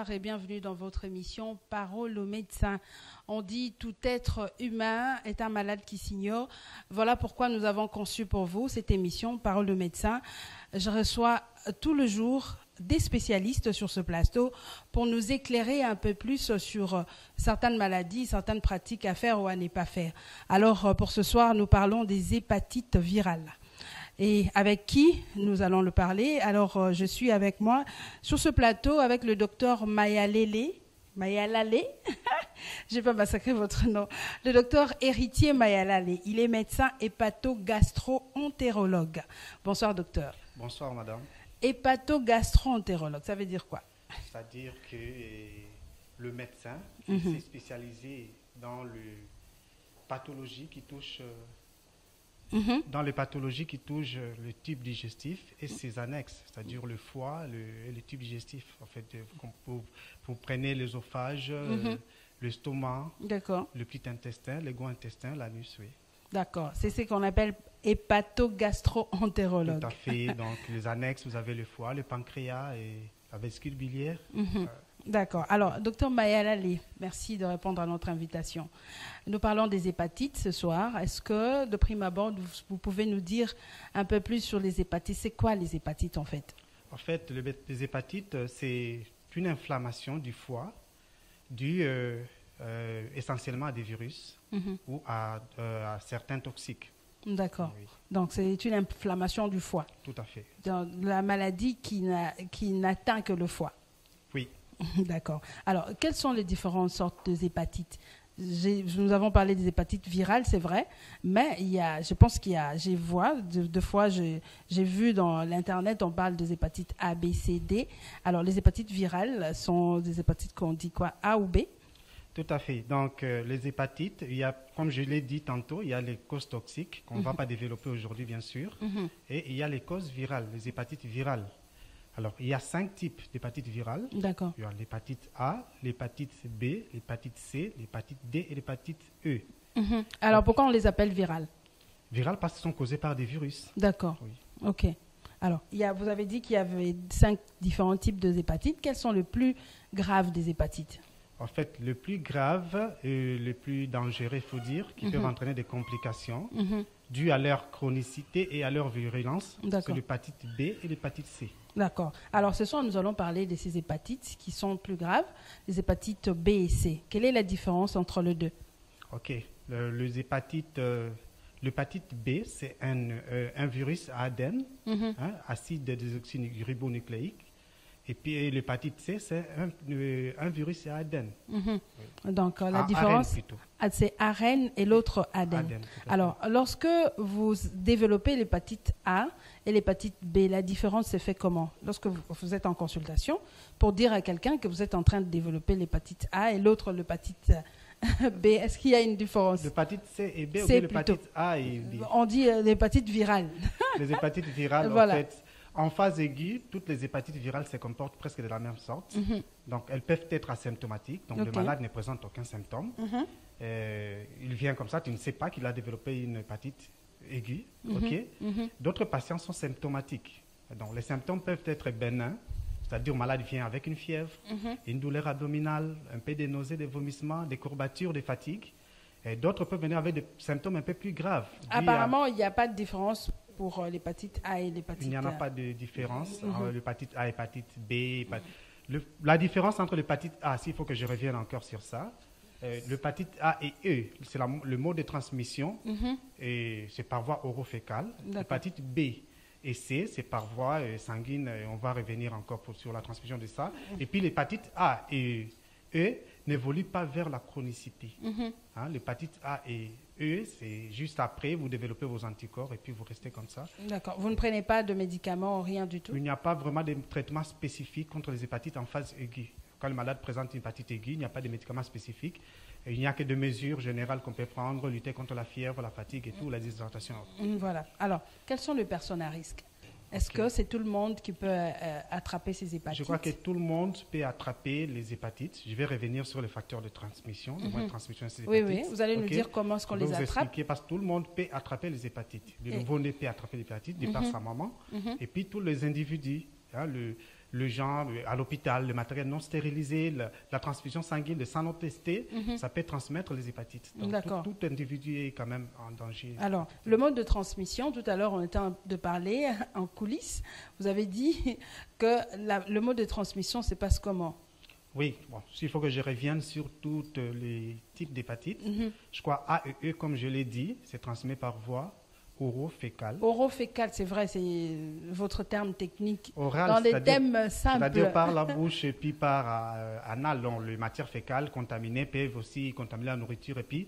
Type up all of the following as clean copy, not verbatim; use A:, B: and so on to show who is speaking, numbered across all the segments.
A: bonsoir et bienvenue dans votre émission Parole aux médecins. On dit tout être humain est un malade qui s'ignore. Voilà pourquoi nous avons conçu pour vous cette émission Parole aux médecins. Je reçois tout le jour des spécialistes sur ce plateau pour nous éclairer un peu plus sur certaines maladies, certaines pratiques à faire ou à ne pas faire. Alors pour ce soir, nous parlons des hépatites virales. Et avec qui nous allons le parler? Alors, je suis avec moi sur ce plateau avec le docteur Mayalale, je n'ai pas massacré votre nom, le docteur Héritier Mayalale. Il est médecin hépato-gastro-entérologue. Bonsoir, docteur.
B: Bonsoir, madame.
A: Hépato-gastro-entérologue, ça veut dire quoi?
B: C'est-à-dire que le médecin s'est spécialisé dans les pathologies qui touchent... Dans les pathologies qui touchent le tube digestif et ses annexes, c'est-à-dire le foie et le tube digestif. En fait, vous prenez l'œsophage, le stomac, le petit intestin, le gros intestin, l'anus, oui. D'accord,
A: c'est ce qu'on appelle hépato-gastro-entérologue.
B: Tout à fait, donc les annexes, vous avez le foie, le pancréas et la vésicule biliaire.
A: D'accord. Alors, docteur Mayalale, merci de répondre à notre invitation. Nous parlons des hépatites ce soir. Est-ce que, de prime abord, vous pouvez nous dire un peu plus sur les hépatites? C'est quoi les hépatites, en fait?
B: En fait, les hépatites, c'est une inflammation du foie due essentiellement à des virus ou à certains toxiques.
A: D'accord.
B: Oui.
A: Donc, c'est une inflammation du foie.
B: Tout à fait.
A: Dans la maladie qui n'atteint que le foie.
B: Oui.
A: D'accord. Alors, quelles sont les différentes sortes d'hépatites? Nous avons parlé des hépatites virales, c'est vrai, mais je pense qu'il y a, deux fois, j'ai vu dans l'Internet, on parle des hépatites A, B, C, D. Alors, les hépatites virales sont des hépatites qu'on dit quoi, A ou B?
B: Tout à fait. Donc, les hépatites, il y a, comme je l'ai dit tantôt, il y a les causes toxiques qu'on ne va pas développer aujourd'hui, bien sûr, et il y a les causes virales, les hépatites virales. Alors, il y a 5 types d'hépatites virales.
A: D'accord.
B: Il y a l'hépatite A, l'hépatite B, l'hépatite C, l'hépatite D et l'hépatite E.
A: Alors, pourquoi on les appelle virales?
B: Virales parce qu'elles sont causées par des virus.
A: D'accord. Oui. OK. Alors, vous avez dit qu'il y avait 5 différents types d'hépatites. Quels sont les plus graves des hépatites?
B: En fait, le plus grave et le plus dangereux, il faut dire, qui peuvent entraîner des complications dues à leur chronicité et à leur virulence, c'est l'hépatite B et l'hépatite C.
A: D'accord. Alors, ce soir, nous allons parler de ces hépatites qui sont plus graves, les hépatites B et C. Quelle est la différence entre les deux?
B: OK. L'hépatite B, c'est un virus à ADN, acide désoxyribonucléique. Et puis l'hépatite C, c'est un virus à ADN.
A: Donc, la différence, c'est ARN et l'autre ADN. Alors, lorsque vous développez l'hépatite A et l'hépatite B, la différence se fait comment? Lorsque vous êtes en consultation, pour dire à quelqu'un que vous êtes en train de développer l'hépatite A et l'autre l'hépatite B, est-ce qu'il y a une différence?
B: L'hépatite C et B ou l'hépatite A et B?
A: On dit l'hépatite virale.
B: Les hépatites virales, voilà. En fait, en phase aiguë, toutes les hépatites virales se comportent presque de la même sorte. Donc, elles peuvent être asymptomatiques. Donc, le malade ne présente aucun symptôme. Il vient comme ça, tu ne sais pas qu'il a développé une hépatite aiguë. D'autres patients sont symptomatiques. Donc, les symptômes peuvent être bénins, c'est-à-dire le malade vient avec une fièvre, une douleur abdominale, un peu de nausées, des vomissements, des courbatures, des fatigues. Et d'autres peuvent venir avec des symptômes un peu plus graves.
A: Apparemment, il n'y a pas de différence pour l'hépatite A et l'hépatite B.
B: Il n'y en a pas de différence entre l'hépatite A et l'hépatite B. La différence entre l'hépatite A, s'il faut que je revienne encore sur ça, l'hépatite A et E, c'est le mode de transmission, et c'est par voie orofécale. L'hépatite B et C, c'est par voie sanguine, et on va revenir encore sur la transmission de ça. Et puis l'hépatite A et E n'évoluent pas vers la chronicité. L'hépatite A et E, c'est juste après, vous développez vos anticorps et puis vous restez comme ça. D'accord.
A: Vous ne prenez pas de médicaments, rien du tout?
B: Il n'y a pas vraiment de traitement spécifique contre les hépatites en phase aiguë. Quand le malade présente une hépatite aiguë, il n'y a pas de médicaments spécifiques. Il n'y a que des mesures générales qu'on peut prendre, lutter contre la fièvre, la fatigue et tout, la déshydratation.
A: Voilà. Alors, quelles sont les personnes à risque? Est-ce que c'est tout le monde qui peut attraper ces hépatites?
B: Je crois que tout le monde peut attraper les hépatites. Je vais revenir sur les facteurs de transmission, le moyen de transmission de ces hépatites.
A: Oui, vous allez nous dire comment est-ce qu'on les attrape.
B: Je vais vous expliquer parce que tout le monde peut attraper les hépatites. Le nouveau-né peut attraper l'hépatite de par sa maman. Et puis tous les individus, le gens à l'hôpital, le matériel non stérilisé, la transfusion sanguine de sang non testé, ça peut transmettre les hépatites. Donc, tout individu est quand même en danger.
A: Alors, le mode de transmission, tout à l'heure, on était de parler en coulisses. Vous avez dit que le mode de transmission se passe comment?
B: Oui, bon, il faut que je revienne sur tous les types d'hépatites. Je crois A et E, comme je l'ai dit, c'est transmis par voie orofécale.
A: Orofécale, c'est vrai, c'est votre terme technique.
B: Oral,
A: dans des thèmes simples.
B: C'est-à-dire par la bouche et puis par anal. Donc, les matières fécales contaminées peuvent aussi contaminer la nourriture et puis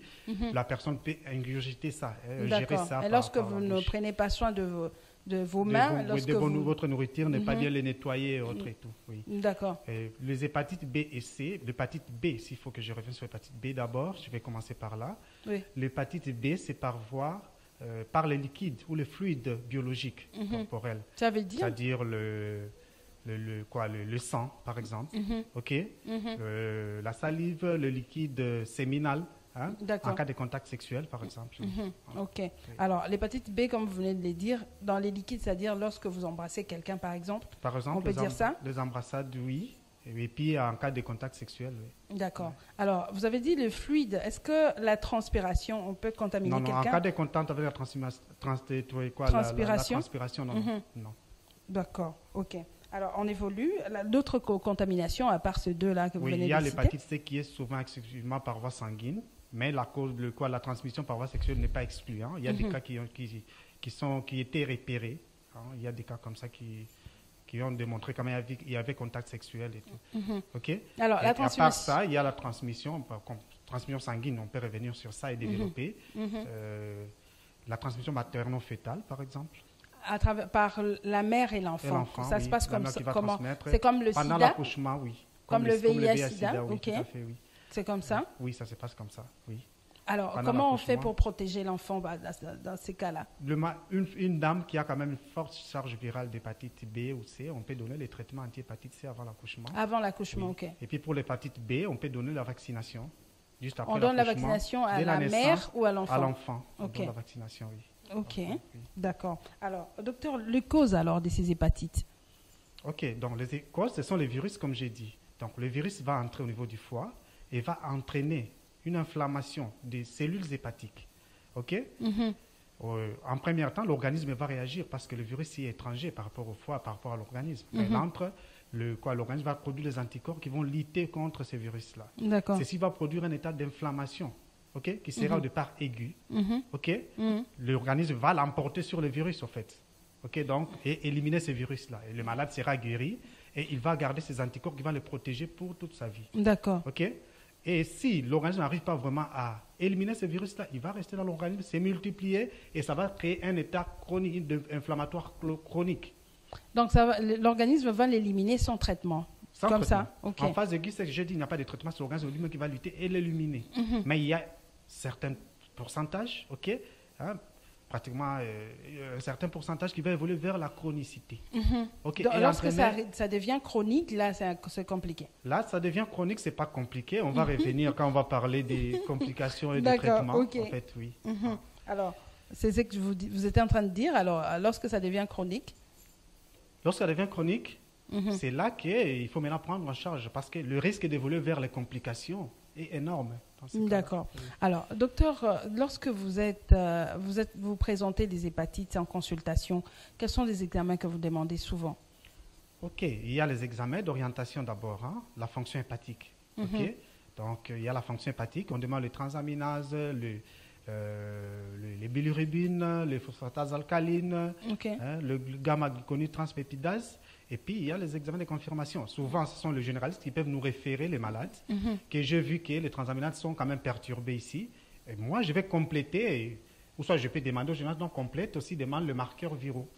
B: la personne peut ingurgiter ça, gérer ça.
A: Et lorsque vous ne prenez pas soin de vos mains,
B: votre nourriture n'est pas bien les nettoyer et autres et tout. Oui.
A: D'accord.
B: Les hépatites B et C, l'hépatite B, s'il faut que je revienne sur l'hépatite B d'abord, je vais commencer par là.
A: Oui.
B: L'hépatite B, c'est par voie par les liquides ou les fluides biologiques corporels.
A: Ça veut dire?
B: C'est-à-dire le sang, par exemple, la salive, le liquide séminal, en cas de contact sexuel, par exemple.
A: Ok. Alors, l'hépatite B, comme vous venez de le dire, dans les liquides, c'est-à-dire lorsque vous embrassez quelqu'un, par exemple, on peut dire ça?
B: Les embrassades, oui. Et puis, en cas de contact sexuel, oui.
A: D'accord. Alors, vous avez dit le fluide. Est-ce que la transpiration, on peut contaminer quelqu'un?
B: Non, en cas de contact avec la transpiration, non. D'accord.
A: Ok. Alors, on évolue. D'autres contaminations, à part ces deux-là que vous venez de citer?
B: Oui, il y a l'hépatite C qui est souvent exclusivement par voie sanguine, mais la transmission par voie sexuelle n'est pas exclue. Il y a des cas qui étaient repérés. Il y a des cas comme ça qui ont démontré quand même qu'il y avait contact sexuel et tout. Ok.
A: Alors,
B: à part ça, il y a la transmission sanguine, on peut revenir sur ça et développer. La transmission materno-fétale, par exemple.
A: Par la mère et l'enfant. Ça se passe comme ça. Comment? C'est comme le
B: pendant
A: sida?
B: L'accouchement, oui.
A: Comme le VIH-Sida,
B: oui,
A: ok.
B: tout à fait, oui.
A: C'est comme ça?
B: Oui, ça se passe comme ça, oui.
A: Alors, comment on fait pour protéger l'enfant dans ces cas-là?
B: Une dame qui a quand même une forte charge virale d'hépatite B ou C, on peut donner les traitements anti-hépatite C avant l'accouchement.
A: Avant l'accouchement, ok.
B: Et puis pour l'hépatite B, on peut donner la vaccination. Juste après
A: on donne la vaccination à la mère ou à l'enfant?
B: À l'enfant.
A: Ok.
B: On donne la vaccination, oui.
A: Ok, d'accord. Alors, docteur, les causes alors de ces hépatites?
B: Ok, donc les causes, ce sont les virus, comme j'ai dit. Donc le virus va entrer au niveau du foie et va entraîner une inflammation des cellules hépatiques. Ok? En premier temps, l'organisme va réagir parce que le virus est étranger par rapport au foie, par rapport à l'organisme. Il entre, l'organisme va produire des anticorps qui vont lutter contre ces virus-là.
A: D'accord.
B: Ceci va produire un état d'inflammation. Okay, qui sera au départ aigu, l'organisme va l'emporter sur le virus, en fait. Donc, et éliminer ce virus-là. Et le malade sera guéri et il va garder ses anticorps qui vont le protéger pour toute sa vie.
A: D'accord.
B: Et si l'organisme n'arrive pas vraiment à éliminer ce virus-là, il va rester dans l'organisme, se multiplier et ça va créer un état chronique, inflammatoire chronique.
A: Donc, l'organisme va l'éliminer sans traitement? Comme ça, ok.
B: En phase aiguë, c'est que j'ai dit, il n'y a pas de traitement, c'est l'organisme lui-même qui va lutter et l'éliminer. Mais il y a certains pourcentages, pratiquement un certain pourcentage qui va évoluer vers la chronicité.
A: Donc, lorsque ça devient chronique, là, c'est compliqué.
B: Là, ça devient chronique, c'est pas compliqué. On va revenir quand on va parler des complications et des traitements. En fait, oui.
A: Alors, c'est ce que vous étiez en train de dire. Alors, lorsque ça devient chronique?
B: Lorsque ça devient chronique, c'est là qu'il faut maintenant prendre en charge parce que le risque d'évoluer vers les complications est énorme.
A: D'accord. Alors, docteur, lorsque vous présentez des hépatites en consultation, quels sont les examens que vous demandez souvent?
B: Ok, il y a les examens d'orientation d'abord, la fonction hépatique. Donc, il y a la fonction hépatique, on demande les transaminases, les bilirubines, les phosphatases alcalines, le gamma-gluconide transpeptidase. Et puis, il y a les examens de confirmation. Souvent, ce sont les généralistes qui peuvent nous référer les malades, que j'ai vu que les transaminases sont quand même perturbées ici. Et moi, je vais compléter, ou soit je peux demander aux généralistes, donc complète aussi, demande le marqueur viraux.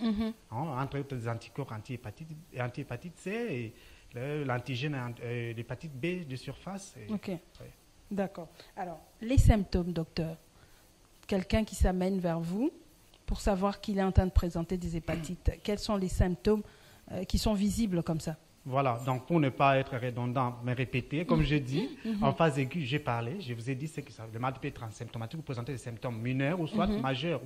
B: Entre autres, les anticorps anti-hépatite C et l'antigène l'hépatite B de surface.
A: D'accord. Alors, les symptômes, docteur. Quelqu'un qui s'amène vers vous pour savoir qu'il est en train de présenter des hépatites. Quels sont les symptômes qui sont visibles comme ça?
B: Voilà, donc pour ne pas être redondant, mais répéter, comme je dis, en phase aiguë, j'ai parlé, je vous ai dit, c'est que le malade peut être asymptomatique ou présenter des symptômes mineurs ou soit majeurs.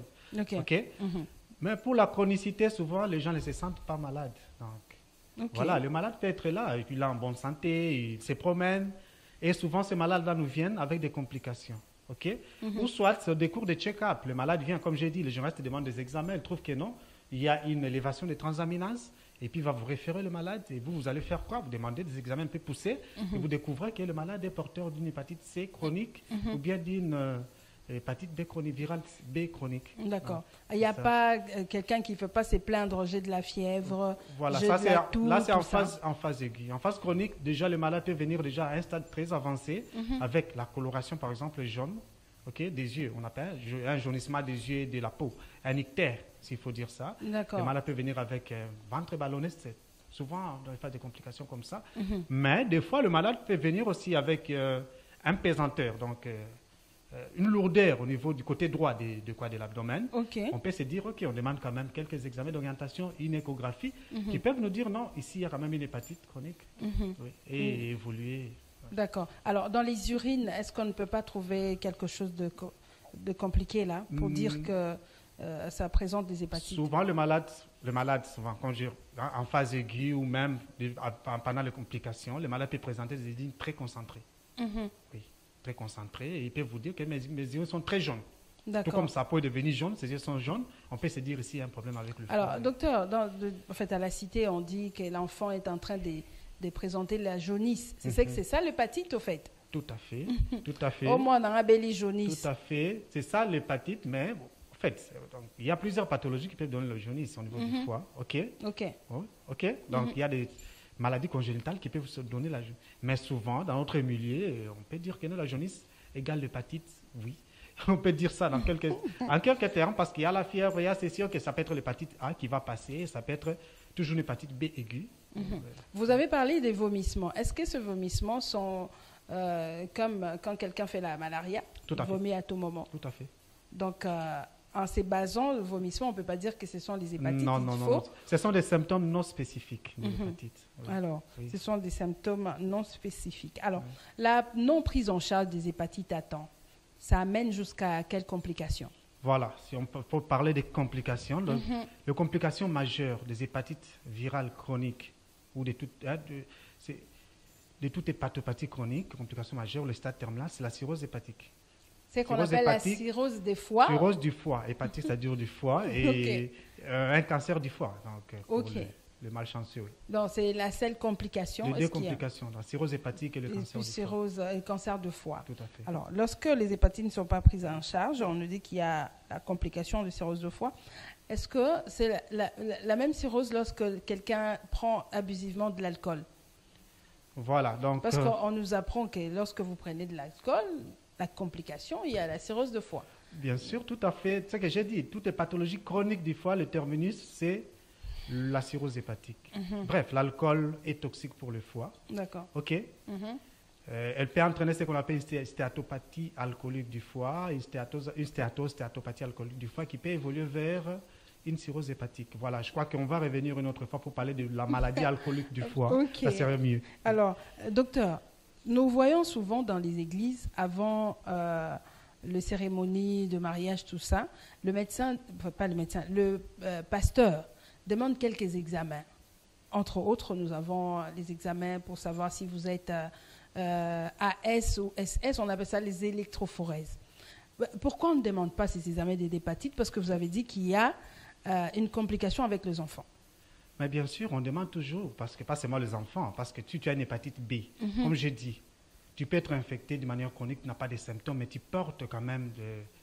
B: Mais pour la chronicité, souvent, les gens ne se sentent pas malades. Donc,
A: Ok.
B: Voilà, le malade peut être là, et puis il est en bonne santé, il se promène, et souvent ces malades-là nous viennent avec des complications. Ok? Ou soit, c'est des cours de check-up. Le malade vient, comme j'ai dit, le généraliste demande des examens, il trouve que non, il y a une élévation des transaminases, et puis il va vous référer le malade, et vous allez faire quoi? Vous demandez des examens un peu poussés, et vous découvrez que le malade est porteur d'une hépatite C chronique, ou bien d'une hépatite B chronique, virale B chronique.
A: D'accord.
B: Ouais,
A: Il n'y a
B: ça.
A: pas quelqu'un qui ne peut pas se plaindre, j'ai de la fièvre,
B: Voilà,
A: j'ai
B: ça
A: de la toux,
B: là c'est
A: tout ça.
B: en phase aiguë. En phase chronique, déjà le malade peut venir déjà à un stade très avancé avec la coloration par exemple jaune, ok, des yeux, on appelle un jaunissement des yeux et de la peau, un ictère s'il faut dire ça.
A: D'accord.
B: Le malade peut venir avec ventre ballonné, c'est souvent dans les phases de complications comme ça. Mais des fois le malade peut venir aussi avec un pesanteur, donc une lourdeur au niveau du côté droit de l'abdomen.
A: Ok.
B: On peut se dire, ok, on demande quand même quelques examens d'orientation, une échographie, qui peuvent nous dire, non, ici, il y a quand même une hépatite chronique. Oui, et évoluer.
A: D'accord. Alors, dans les urines, est-ce qu'on ne peut pas trouver quelque chose de compliqué là, pour dire que ça présente des hépatites?
B: Souvent, le malade souvent, en phase aiguë ou même pendant les complications, le malade peut présenter des urines très concentrées. Oui, très concentrées. Et il peut vous dire que mes urines sont très jaunes. Tout comme ça peut devenir jaune, ces yeux sont jaunes, on peut se dire ici il y a un problème avec le foie.
A: Alors, docteur, en fait, à la cité, on dit que l'enfant est en train de présenter la jaunisse. C'est ça l'hépatite, au fait?
B: Tout à fait, tout à fait.
A: Au moins, dans la belle jaunisse.
B: Tout à fait, c'est ça l'hépatite, mais en fait, donc, il y a plusieurs pathologies qui peuvent donner le jaunisse au niveau du foie. Ok.
A: Ok.
B: Oh, ok. Donc, il y a des maladies congénitales qui peuvent se donner la jaunisse. Mais souvent, dans notre milieu, on peut dire que la jaunisse égale l'hépatite, oui. On peut dire ça en quelques termes, parce qu'il y a la fièvre, il y a c'est sûr que ça peut être l'hépatite A qui va passer, ça peut être toujours une hépatite B aiguë.
A: Vous avez parlé des vomissements. Est-ce que ces vomissements sont comme quand quelqu'un fait la malaria, vomit à tout moment?
B: Tout à fait.
A: Donc, en se basant le vomissement, on ne peut pas dire que ce sont les hépatites.
B: Non. Ce sont des symptômes non spécifiques de l'hépatite.
A: Oui. Alors, ce sont des symptômes non spécifiques. Alors, la non prise en charge des hépatites à temps, ça amène jusqu'à quelles complications?
B: Voilà, si on peut parler des complications, les complications majeures des hépatites virales chroniques ou de toute hépatopathie chronique, complications majeures, le stade terminal, c'est la cirrhose hépatique.
A: C'est qu'on appelle la cirrhose des foies.
B: Cirrhose du foie, hépatite, c'est-à-dire du foie, et un cancer du foie, donc pour le malchanceux.
A: Donc c'est la seule complication.
B: Les deux complications, la cirrhose hépatique et le cancer du foie.
A: Cirrhose et le cancer de foie.
B: Tout à fait.
A: Alors, lorsque les hépatites ne sont pas prises en charge, on nous dit qu'il y a la complication de cirrhose de foie. Est-ce que c'est la même cirrhose lorsque quelqu'un prend abusivement de l'alcool?
B: Voilà, donc...
A: Parce qu'on nous apprend que lorsque vous prenez de l'alcool, la complication, il y a la cirrhose de foie.
B: Bien sûr, tout à fait. C'est ce que j'ai dit. Toutes les pathologies chroniques du foie, le terminus, c'est la cirrhose hépatique. Bref, l'alcool est toxique pour le foie.
A: D'accord.
B: OK. Elle peut entraîner ce qu'on appelle une stéatopathie alcoolique du foie, une stéatopathie alcoolique du foie qui peut évoluer vers une cirrhose hépatique. Voilà, je crois qu'on va revenir une autre fois pour parler de la maladie alcoolique du foie. Ça serait mieux.
A: Alors, docteur, nous voyons souvent dans les églises, avant les cérémonies de mariage, tout ça, le pasteur demande quelques examens. Entre autres, nous avons les examens pour savoir si vous êtes AS ou SS, on appelle ça les électrophorèses. Pourquoi on ne demande pas ces examens d'hépatite? Parce que vous avez dit qu'il y a une complication avec les enfants.
B: Mais bien sûr, on demande toujours, parce que pas seulement les enfants, parce que tu as une hépatite B. Comme j'ai dit, tu peux être infecté de manière chronique, tu n'as pas de symptômes, mais tu portes quand même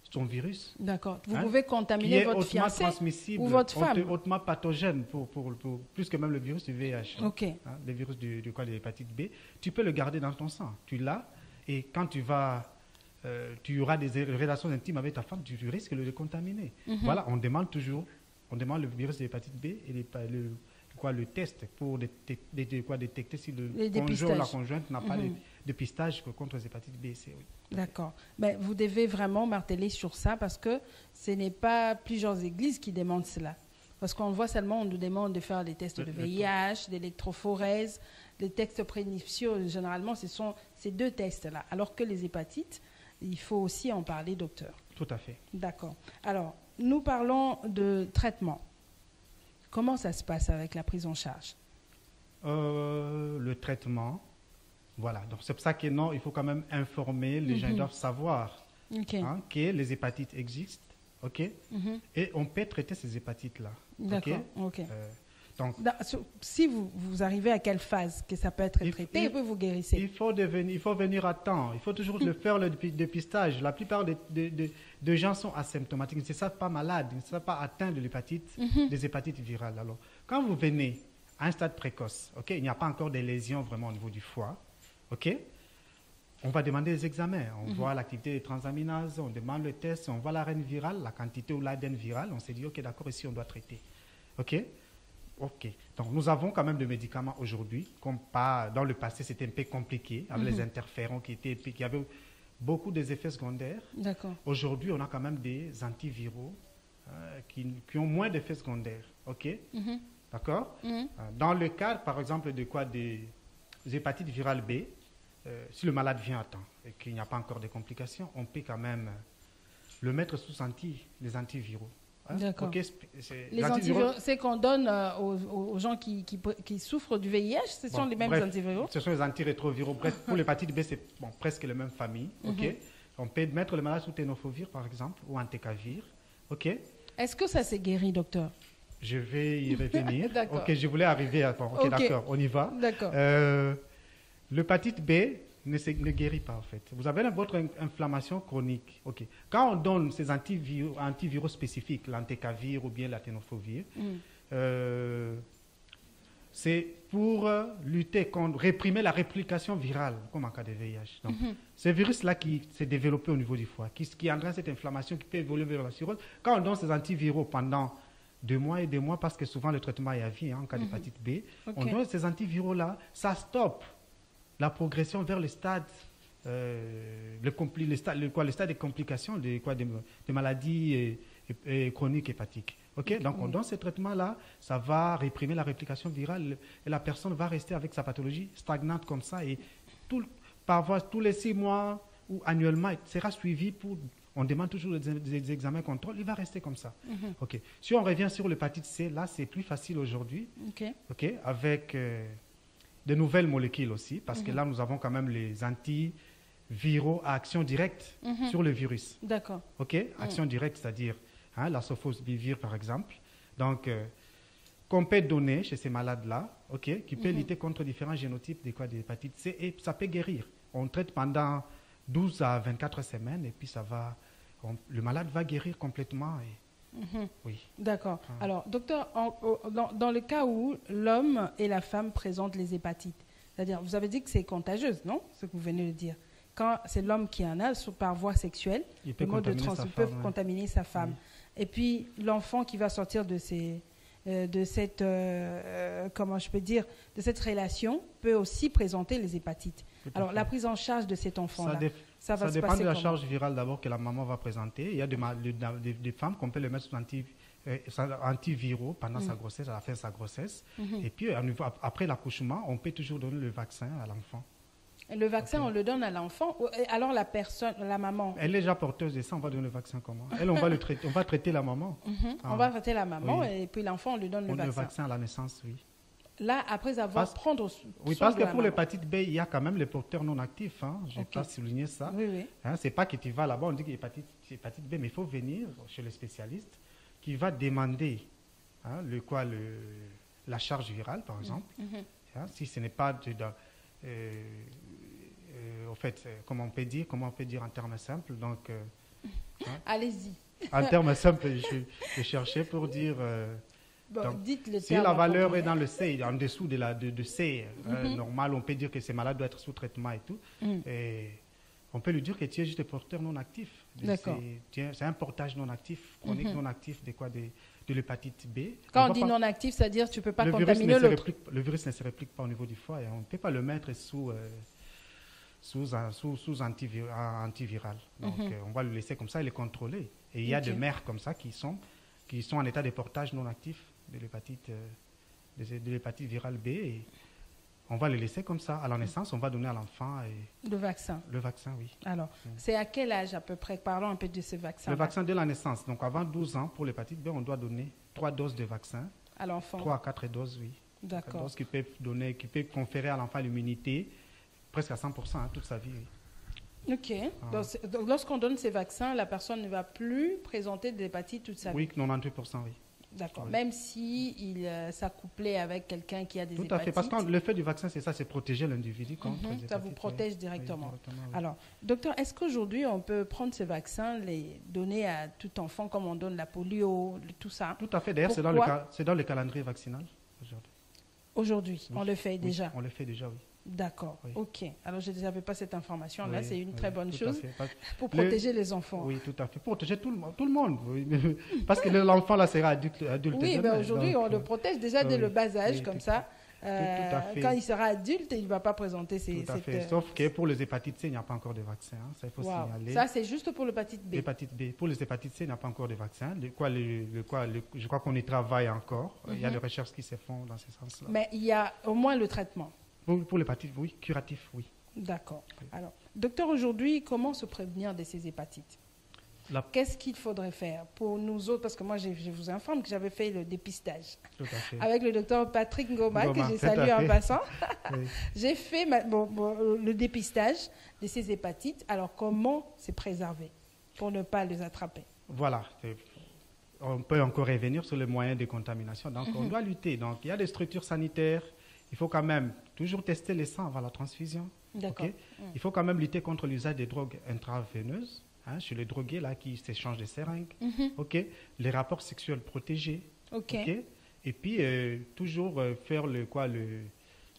B: son virus.
A: D'accord. Vous pouvez contaminer votre fiancé ou votre femme.
B: Hautement pathogène, plus que même le virus du VIH.
A: Ok.
B: Le virus de l'hépatite B. Tu peux le garder dans ton sang. Tu l'as, et quand tu auras des relations intimes avec ta femme, tu risques de le contaminer. Voilà, on demande toujours, le virus de l'hépatite B et le test pour détecter si le conjoint ou la conjointe n'a pas de dépistage contre les hépatites B et C. Oui.
A: D'accord. Mais vous devez vraiment marteler sur ça parce que ce n'est pas plusieurs églises qui demandent cela. Parce qu'on voit seulement, on nous demande de faire des tests de VIH, d'électrophorèse, des tests prénuptiaux. Généralement, ce sont ces deux tests-là. Alors que les hépatites, il faut aussi en parler, docteur.
B: Tout à fait.
A: D'accord. Alors, nous parlons de traitement. Comment ça se passe avec la prise en charge?
B: Le traitement. Voilà, donc c'est pour ça que non, il faut quand même informer, les gens doivent savoir que les hépatites existent, et on peut traiter ces hépatites-là.
A: D'accord, ok.
B: Donc,
A: si vous arrivez à quelle phase que ça peut être traité et que vous guérissez?
B: Il faut venir à temps, il faut toujours faire le dépistage. La plupart des gens sont asymptomatiques, ils ne se savent pas malades, ils ne se savent pas atteints de l'hépatite, des hépatites virales. Alors, quand vous venez à un stade précoce, il n'y a pas encore des lésions vraiment au niveau du foie, on va demander des examens. On voit l'activité des transaminases, on demande le test, on voit l'ARN viral, la quantité ou l'ADN viral. On s'est dit, OK, d'accord, ici, on doit traiter. OK. Donc, nous avons quand même des médicaments aujourd'hui. Comme dans le passé, c'était un peu compliqué avec les interférons qui avaient beaucoup d'effets secondaires.
A: D'accord.
B: Aujourd'hui, on a quand même des antiviraux qui ont moins d'effets secondaires. OK. D'accord. Dans le cas, par exemple, des hépatites virales B, si le malade vient à temps et qu'il n'y a pas encore de complications, on peut quand même le mettre sous les antiviraux.
A: D'accord. Les antiviraux, c'est qu'on donne aux gens qui souffrent du VIH, ce sont les mêmes antiviraux?
B: Ce sont les antirétroviraux. Bref, pour l'hépatite B, c'est presque la même famille. On peut mettre le malade sous tenofovir, par exemple, ou entecavir.
A: Est-ce que ça s'est guéri, docteur?
B: Je vais y revenir.
A: D'accord.
B: Je voulais arriver à... d'accord, on y va.
A: D'accord.
B: L'hépatite B ne guérit pas, en fait. Vous avez votre inflammation chronique. Quand on donne ces antiviraux spécifiques, l'entecavir ou bien la tenofovir, c'est pour lutter contre, réprimer la réplication virale, comme en cas de VIH. Donc, ce virus-là qui s'est développé au niveau du foie, qui entraîne cette inflammation qui peut évoluer vers la cirrhose, quand on donne ces antiviraux pendant 2 mois et 2 mois, parce que souvent le traitement est à vie, en cas d'hépatite B, on donne ces antiviraux-là, ça stoppe la progression vers le stade, le stade des complications de maladies chroniques hépatiques. Donc, on donne ces traitements-là, ça va réprimer la réplication virale et la personne va rester avec sa pathologie stagnante comme ça. Et parfois, tous les 6 mois ou annuellement, il sera suivi on demande toujours des examens contrôle, il va rester comme ça. Si on revient sur l'hépatite C, là, c'est plus facile aujourd'hui, avec de nouvelles molécules aussi, parce que là, nous avons quand même les antiviraux à action directe sur le virus.
A: D'accord.
B: Action directe, c'est-à-dire la sofosbuvir, par exemple. Donc, qu'on peut donner chez ces malades-là, qui peut lutter contre différents génotypes d'hépatite C, et ça peut guérir. On traite pendant 12 à 24 semaines, et puis le malade va guérir complètement. Oui.
A: D'accord. Alors, docteur, dans le cas où l'homme et la femme présentent les hépatites, c'est-à-dire, vous avez dit que c'est contagieuse, non? Ce que vous venez de dire. Quand c'est l'homme qui en a par voie sexuelle, le mode de transmission peut contaminer sa femme. Et puis, l'enfant qui va sortir de cette relation peut aussi présenter les hépatites. Alors, la prise en charge de cet enfant-là, ça va se passer comment? Ça dépend de
B: la charge virale d'abord que la maman va présenter. Il y a des femmes qu'on peut le mettre sous antiviraux pendant sa grossesse, à la fin de sa grossesse. Et puis, après l'accouchement, on peut toujours donner le vaccin à l'enfant.
A: Le vaccin, on le donne à l'enfant. Alors, la maman...
B: Elle est déjà porteuse de ça, on va donner le vaccin comment? Elle, on va traiter la maman.
A: On va traiter la maman, et puis l'enfant, on lui donne le vaccin.
B: Le vaccin à la naissance, oui.
A: Là, après avoir prendre
B: oui, parce que pour l'hépatite B, il y a quand même les porteurs non actifs. Je n'ai pas souligné ça.
A: Oui.
B: C'est pas que tu vas là-bas, on dit que hépatite B, mais il faut venir chez le spécialiste qui va demander la charge virale, par exemple. Si ce n'est pas... au fait, comment on peut dire en termes simples, donc...
A: Allez-y.
B: En termes simples, je cherchais pour dire...
A: dites le
B: si la valeur est dans le C, en dessous de C, normal, on peut dire que ce malade doit être sous traitement et tout. Et on peut lui dire que tu es juste porteur non actif. C'est un portage non actif, chronique non actif de l'hépatite B.
A: Quand on dit non actif, c'est-à-dire que tu ne peux pas contaminer l'autre.
B: Le virus ne se réplique pas au niveau du foie et on ne peut pas le mettre sous antiviral. Donc, on va le laisser comme ça et le contrôler. Et il y a des mères comme ça qui sont en état de portage non actif de l'hépatite virale B. Et on va le laisser comme ça. À la naissance, on va donner à l'enfant
A: le vaccin.
B: Le vaccin, oui.
A: Alors, c'est à quel âge à peu près? Parlons un peu de ce vaccin.
B: Le vaccin de la naissance. Donc, avant 12 ans, pour l'hépatite B, on doit donner 3 doses de vaccin.
A: À l'enfant?
B: 3 à 4 doses, oui.
A: D'accord.
B: Donc, qui peut conférer à l'enfant l'immunité presque à 100% toute sa vie. Oui.
A: Ok. Donc, lorsqu'on donne ces vaccins, la personne ne va plus présenter de l'hépatite toute sa vie.
B: Oui, 98%, oui.
A: D'accord.
B: Oui.
A: Même si il s'accouplait avec quelqu'un qui a des hépatites.
B: Tout à fait. Parce que le fait du vaccin, c'est ça, c'est protéger l'individu contre les hépatites.
A: Ça vous protège directement.
B: Oui, oui.
A: Alors, docteur, est-ce qu'aujourd'hui, on peut prendre ces vaccins, les donner à tout enfant comme on donne la polio, tout ça?
B: Tout à fait. D'ailleurs, c'est dans le calendrier vaccinal aujourd'hui.
A: Aujourd'hui,
B: oui.
A: On le fait déjà?
B: Oui, on le fait déjà, oui.
A: D'accord,
B: oui.
A: Ok. Alors, je n'avais pas cette information-là, c'est une très bonne
B: tout
A: chose pour protéger les enfants.
B: Oui, tout à fait. Pour protéger tout le monde. Oui. Parce que l'enfant, là, sera adulte.
A: Oui, mais aujourd'hui, on le protège déjà dès le bas âge, comme ça.
B: Tout à fait.
A: Quand il sera adulte, il ne va pas présenter ces...
B: Tout à fait. Sauf que pour les hépatites C, il n'y a pas encore de vaccin. Ça, il faut signaler.
A: Ça, c'est juste pour l'hépatite B.
B: L'hépatite B. Pour les hépatites C, il n'y a pas encore de vaccin. Je crois qu'on y travaille encore. Il y a des recherches qui se font dans ce sens-là.
A: Mais il y a au moins le traitement.
B: Pour l'hépatite, oui. Curatif, oui.
A: D'accord. Oui. Alors, docteur, aujourd'hui, comment se prévenir de ces hépatites? Qu'est-ce qu'il faudrait faire pour nous autres? Parce que moi, je vous informe que j'avais fait le dépistage avec le docteur Patrick Ngoma, que j'ai salué en passant. Oui. J'ai fait le dépistage de ces hépatites. Alors, comment se préserver pour ne pas les attraper?
B: Voilà. On peut encore revenir sur les moyens de contamination. Donc, on doit lutter. Donc, il y a des structures sanitaires. Il faut quand même toujours tester les sangs avant la transfusion.
A: D'accord.
B: Okay? Il faut quand même lutter contre l'usage des drogues intraveineuses. Chez les drogués là, qui s'échangent des seringues, les rapports sexuels protégés, et puis toujours faire le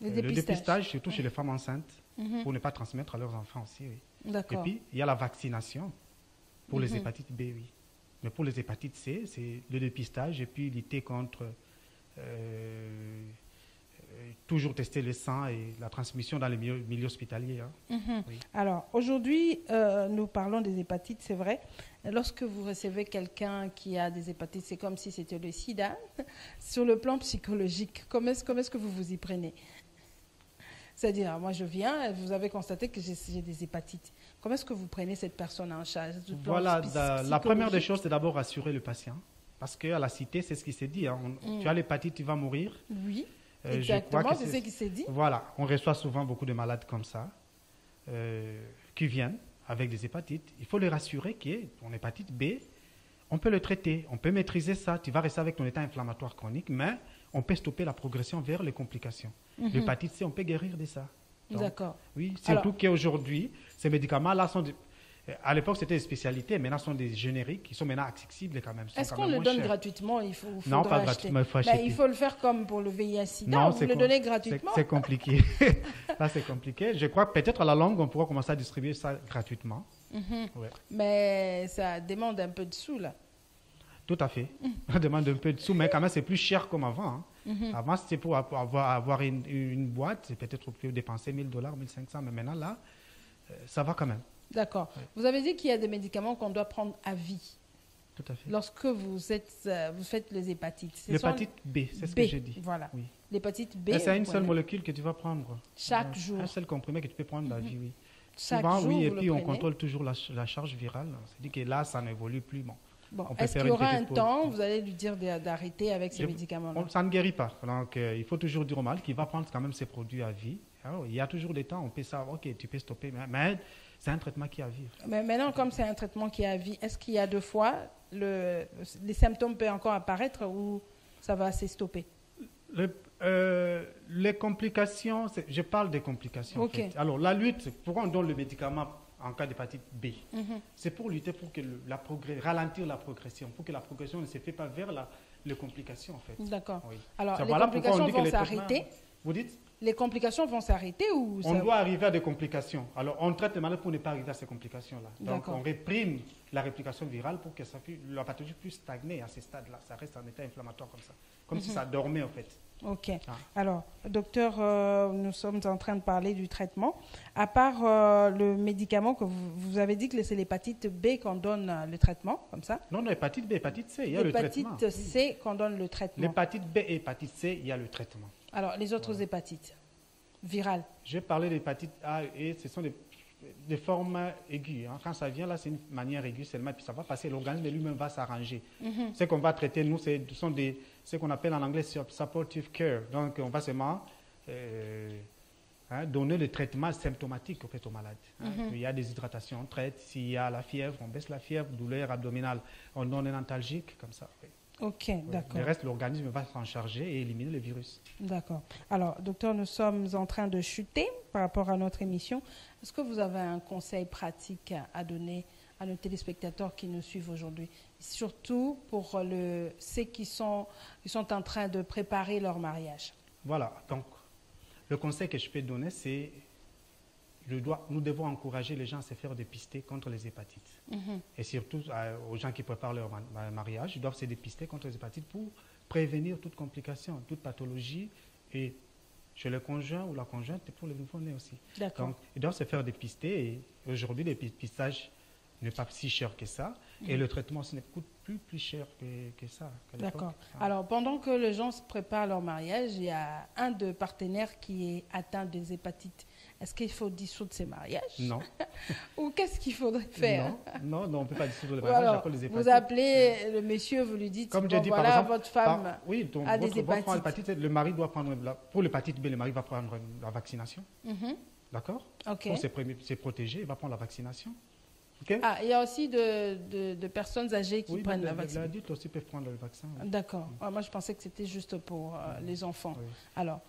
B: dépistage, surtout chez les femmes enceintes, pour ne pas transmettre à leurs enfants aussi. Oui. Et puis, il y a la vaccination pour les hépatites B, oui. Mais pour les hépatites C, c'est le dépistage et puis lutter contre... toujours tester le sang et la transmission dans les milieux hospitaliers.
A: Oui. Alors, aujourd'hui, nous parlons des hépatites, c'est vrai. Lorsque vous recevez quelqu'un qui a des hépatites, c'est comme si c'était le sida. Sur le plan psychologique, comment est-ce que vous vous y prenez? C'est-à-dire, moi je viens, vous avez constaté que j'ai des hépatites. Comment est-ce que vous prenez cette personne en charge?
B: Voilà, la première des choses, c'est d'abord rassurer le patient. Parce qu'à la cité, c'est ce qui s'est dit. Tu as l'hépatite, tu vas mourir.
A: Oui. Exactement, c'est ce qui s'est dit.
B: Voilà, on reçoit souvent beaucoup de malades comme ça qui viennent avec des hépatites. Il faut les rassurer qu'en hépatite B, on peut le traiter, on peut maîtriser ça. Tu vas rester avec ton état inflammatoire chronique, mais on peut stopper la progression vers les complications. L'hépatite C, on peut guérir de ça.
A: D'accord.
B: Oui, surtout qu'aujourd'hui, ces médicaments-là sont... À l'époque, c'était des spécialités, maintenant, ce sont des génériques qui sont maintenant accessibles quand même.
A: Est-ce qu'on le donne gratuitement?
B: Non, pas gratuitement, il faut acheter.
A: Il faut le faire comme pour le VIH-Sida, vous le donnez gratuitement?
B: C'est compliqué. Là, c'est compliqué. Je crois que peut-être à la longue, on pourra commencer à distribuer ça gratuitement.
A: Ouais. Mais ça demande un peu de sous, là.
B: Tout à fait. Ça demande un peu de sous, mais quand même, c'est plus cher comme avant. Avant, c'était pour avoir une boîte, c'est peut-être plus dépenser $1 000, 1 500, mais maintenant, là, ça va quand même.
A: D'accord. Oui. Vous avez dit qu'il y a des médicaments qu'on doit prendre à vie.
B: Tout à fait.
A: Lorsque vous faites les hépatites.
B: L'hépatite B, c'est ce que j'ai dit.
A: Voilà.
B: Oui.
A: L'hépatite B.
B: C'est une seule molécule que tu vas prendre.
A: Chaque jour.
B: Un seul comprimé que tu peux prendre à vie, oui.
A: Chaque
B: souvent,
A: jour,
B: oui, et puis on contrôle toujours la charge virale. C'est-à-dire que là, ça n'évolue plus.
A: Bon, est-ce qu'il y aura un temps, vous allez lui dire d'arrêter avec ces médicaments-là?
B: Ça ne guérit pas. Donc, il faut toujours dire au mal qu'il va prendre quand même ses produits à vie. Alors, il y a toujours des temps, on peut savoir, ok, tu peux stopper, mais c'est un traitement qui est à vie.
A: Mais maintenant, comme c'est un traitement qui est à vie, est-ce qu'il y a deux fois, les symptômes peuvent encore apparaître ou ça va se stopper?
B: Les complications, je parle des complications.
A: Okay.
B: En fait. Alors, la lutte, pourquoi on donne le médicament en cas d'hépatite B? C'est pour lutter pour que ralentir la progression, pour que la progression ne se fait pas vers les complications, en fait.
A: D'accord.
B: Oui.
A: Alors, les complications vont s'arrêter?
B: Vous dites?
A: Les complications vont s'arrêter ou
B: on doit arriver à des complications. Alors, on traite les malades pour ne pas arriver à ces complications-là. Donc, on réprime la réplication virale pour que la pathologie puisse stagner à ces stades-là. Ça reste en état inflammatoire comme ça. Comme si ça dormait, en fait.
A: Ok. Alors, docteur, nous sommes en train de parler du traitement. À part le médicament que vous avez dit que c'est l'hépatite B qu'on donne le traitement, comme ça?
B: Non, hépatite B, hépatite C, il y a le traitement.
A: L'hépatite C qu'on donne le traitement.
B: L'hépatite B et hépatite C, il y a le traitement.
A: Alors, les autres hépatites virales?
B: J'ai parlé d'hépatite A et ce sont de forme aiguë. Hein. Quand ça vient, là, c'est une manière aiguë seulement, puis ça va passer, l'organisme lui-même va s'arranger. Ce qu'on va traiter, nous, ce sont ce qu'on appelle en anglais supportive care. Donc, on va seulement donner le traitement symptomatique aux malades. Il y a des hydratations, on traite. S'il y a la fièvre, on baisse la fièvre, douleur abdominale, on donne un antalgique, comme ça.
A: Ok, d'accord.
B: Le reste, l'organisme va s'en charger et éliminer le virus.
A: D'accord. Alors, docteur, nous sommes en train de chuter par rapport à notre émission. Est-ce que vous avez un conseil pratique à donner à nos téléspectateurs qui nous suivent aujourd'hui, surtout pour ceux qui sont en train de préparer leur mariage? Voilà.
B: Donc, le conseil que je peux donner, c'est nous devons encourager les gens à se faire dépister contre les hépatites. Et surtout aux gens qui préparent leur mariage, ils doivent se dépister contre les hépatites pour prévenir toute complication, toute pathologie, et chez le conjoint ou la conjointe et pour les nouveau-nés aussi.
A: D'accord.
B: Donc, ils doivent se faire dépister, et aujourd'hui, le dépistage n'est pas si cher que ça, et le traitement aussi ne coûte plus cher que ça.
A: D'accord. Alors, pendant que les gens se préparent leur mariage, il y a un de partenaires qui est atteint des hépatites. Est-ce qu'il faut dissoudre ces mariages?
B: Non.
A: Ou qu'est-ce qu'il faudrait faire?
B: Non, on ne peut pas dissoudre les mariages.
A: Alors, vous appelez le monsieur, vous lui dites,
B: comme
A: bon,
B: dit,
A: voilà,
B: par exemple,
A: votre femme a des hépatites.
B: L'hépatite, le mari doit prendre, pour l'hépatite B, le mari va prendre la vaccination. D'accord?
A: Okay.
B: Pour se protéger, il va prendre la vaccination. Okay?
A: Ah, il y a aussi de personnes âgées qui prennent la vaccination.
B: Les adultes aussi peuvent prendre le vaccin. Oui.
A: D'accord. Moi, je pensais que c'était juste pour les enfants.
B: Oui.
A: Alors,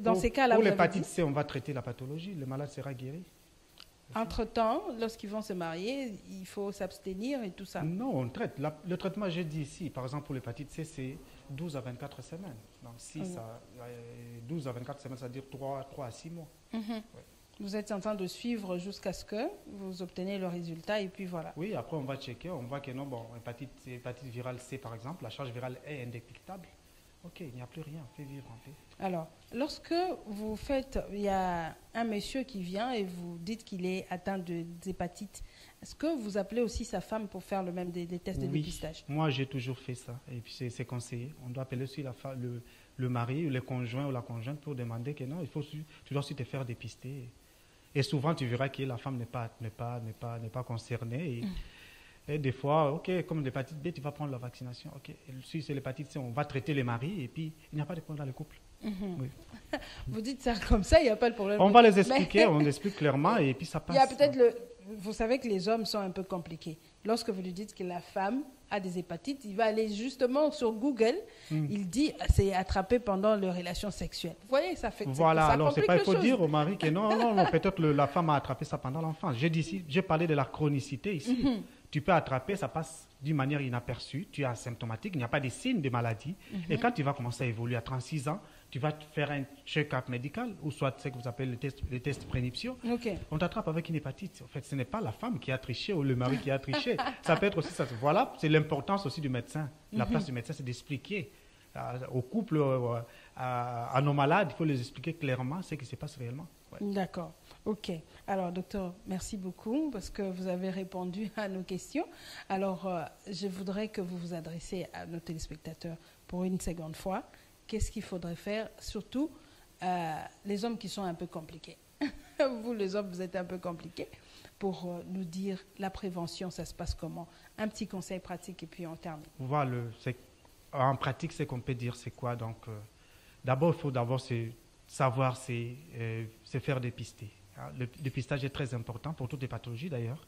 A: dans ces cas-là,
B: pour l'hépatite C, on va traiter la pathologie. Le malade sera guéri.
A: Entre-temps, lorsqu'ils vont se marier, il faut s'abstenir et tout ça?
B: Non, on traite. Le traitement, j'ai dit ici, par exemple, pour l'hépatite C, c'est 12 à 24 semaines. Donc, 12 à 24 semaines, c'est-à-dire 3 à 6 mois. Oui.
A: Vous êtes en train de suivre jusqu'à ce que vous obtenez le résultat et puis voilà.
B: Oui, après on va checker, on voit que non, bon, hépatite virale C par exemple, la charge virale est indétectable. Ok, il n'y a plus rien, on fait vivre en paix.
A: Alors, lorsque vous faites, il y a un monsieur qui vient et vous dites qu'il est atteint d'hépatite, est-ce que vous appelez aussi sa femme pour faire le même des tests de dépistage?
B: Moi j'ai toujours fait ça et puis c'est conseillé. On doit appeler aussi le mari ou le conjoint ou la conjointe pour demander que non, tu dois aussi te faire dépister. Et souvent, tu verras que la femme n'est pas concernée. Et des fois, ok, comme l'hépatite B, tu vas prendre la vaccination. Ok, si c'est l'hépatite C, on va traiter les maris et puis il n'y a pas de problème dans le couple. Oui.
A: Vous dites ça comme ça, il n'y a pas de problème.
B: On va les expliquer, on explique clairement et puis ça passe.
A: Il y a peut-être vous savez que les hommes sont un peu compliqués. Lorsque vous lui dites que la femme a des hépatites, il va aller justement sur Google, il dit c'est attrapé pendant les relations sexuelles. Vous voyez, ça fait
B: voilà,
A: ça
B: alors c'est pas, il faut
A: chose.
B: dire au mari que non, peut-être la femme a attrapé ça pendant l'enfance. J'ai parlé de la chronicité ici. Tu peux attraper, ça passe d'une manière inaperçue, tu es asymptomatique, il n'y a pas de signes de maladie. Et quand tu vas commencer à évoluer à 36 ans, tu vas faire un check-up médical, ou soit ce que vous appelez le test prénuptiaux.
A: Okay.
B: On t'attrape avec une hépatite. En fait, ce n'est pas la femme qui a triché ou le mari qui a triché. Ça peut être aussi ça. Voilà, c'est l'importance aussi du médecin. La place du médecin, c'est d'expliquer aux couples, à nos malades, il faut les expliquer clairement ce qui se passe réellement. Ouais.
A: D'accord. Ok. Alors, docteur, merci beaucoup parce que vous avez répondu à nos questions. Alors, je voudrais que vous vous adressiez à nos téléspectateurs pour une seconde fois. Qu'est-ce qu'il faudrait faire, surtout les hommes qui sont un peu compliqués. Vous, les hommes, vous êtes un peu compliqués. Pour nous dire la prévention, ça se passe comment? Un petit conseil pratique et puis on termine.
B: Voilà, en pratique, ce qu'on peut dire, c'est quoi? Donc, d'abord, il faut savoir se faire dépister. Le dépistage est très important pour toutes les pathologies d'ailleurs.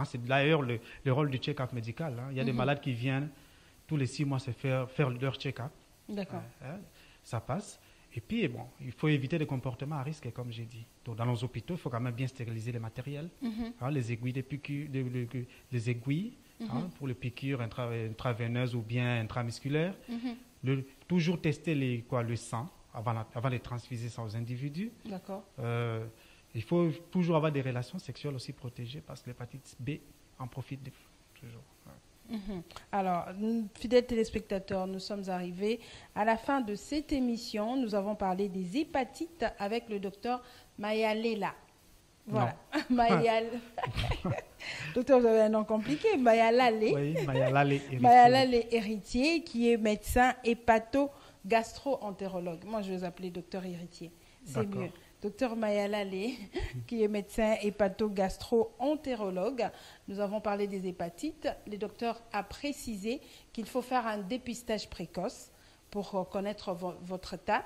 B: C'est d'ailleurs le rôle du check-up médical. Il y a des malades qui viennent tous les 6 mois se faire leur check-up. D'accord. Ça passe. Et puis, bon, il faut éviter les comportements à risque, comme j'ai dit. Donc, dans nos hôpitaux, il faut quand même bien stériliser les matériels. Les aiguilles de piqûres, les aiguilles pour les piqûres intraveineuses ou bien intramusculaires. Toujours tester le sang avant de transfuser ça aux individus. D'accord. Il faut toujours avoir des relations sexuelles aussi protégées parce que l'hépatite B en profite toujours.
A: Alors, fidèles téléspectateurs, nous sommes arrivés à la fin de cette émission. Nous avons parlé des hépatites avec le docteur Mayalela. Voilà. Docteur, vous avez un nom compliqué. Mayalale.
B: Oui, Mayalale
A: Héritier, qui est médecin hépato-gastro-entérologue. Moi, je vais vous appeler docteur Héritier. C'est mieux. Docteur Mayala Lé, qui est médecin hépato-gastro-entérologue. Nous avons parlé des hépatites. Le docteur a précisé qu'il faut faire un dépistage précoce pour connaître votre état.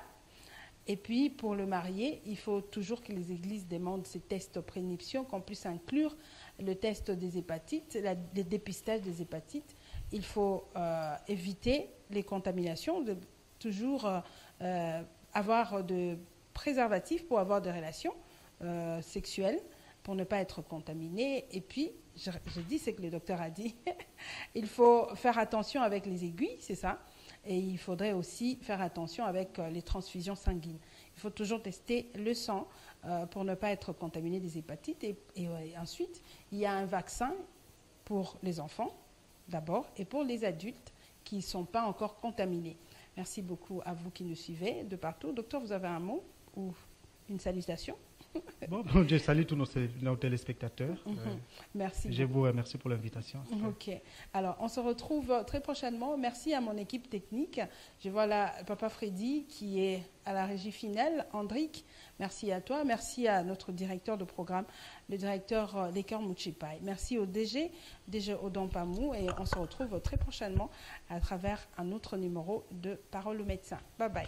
A: Et puis, pour le marié, il faut toujours que les églises demandent ces tests de prénuptiaux, qu'on puisse inclure le test des hépatites, le dépistage des hépatites. Il faut éviter les contaminations, toujours avoir de préservatifs pour avoir des relations sexuelles, pour ne pas être contaminé. Et puis, je dis ce que le docteur a dit, il faut faire attention avec les aiguilles, c'est ça. Et il faudrait aussi faire attention avec les transfusions sanguines. Il faut toujours tester le sang pour ne pas être contaminé des hépatites. Et ensuite, il y a un vaccin pour les enfants, d'abord, et pour les adultes qui ne sont pas encore contaminés. Merci beaucoup à vous qui nous suivez de partout. Docteur, vous avez un mot ou une salutation?
B: Bon, je salue tous nos téléspectateurs.
A: Merci.
B: Je vous remercie pour l'invitation.
A: Ok. Alors, on se retrouve très prochainement. Merci à mon équipe technique. Je vois là Papa Freddy qui est à la régie finale. Andrick, merci à toi. Merci à notre directeur de programme, le directeur Lekar Mouchipai. Merci au DG Odampamou. Et on se retrouve très prochainement à travers un autre numéro de Parole au médecin. Bye bye.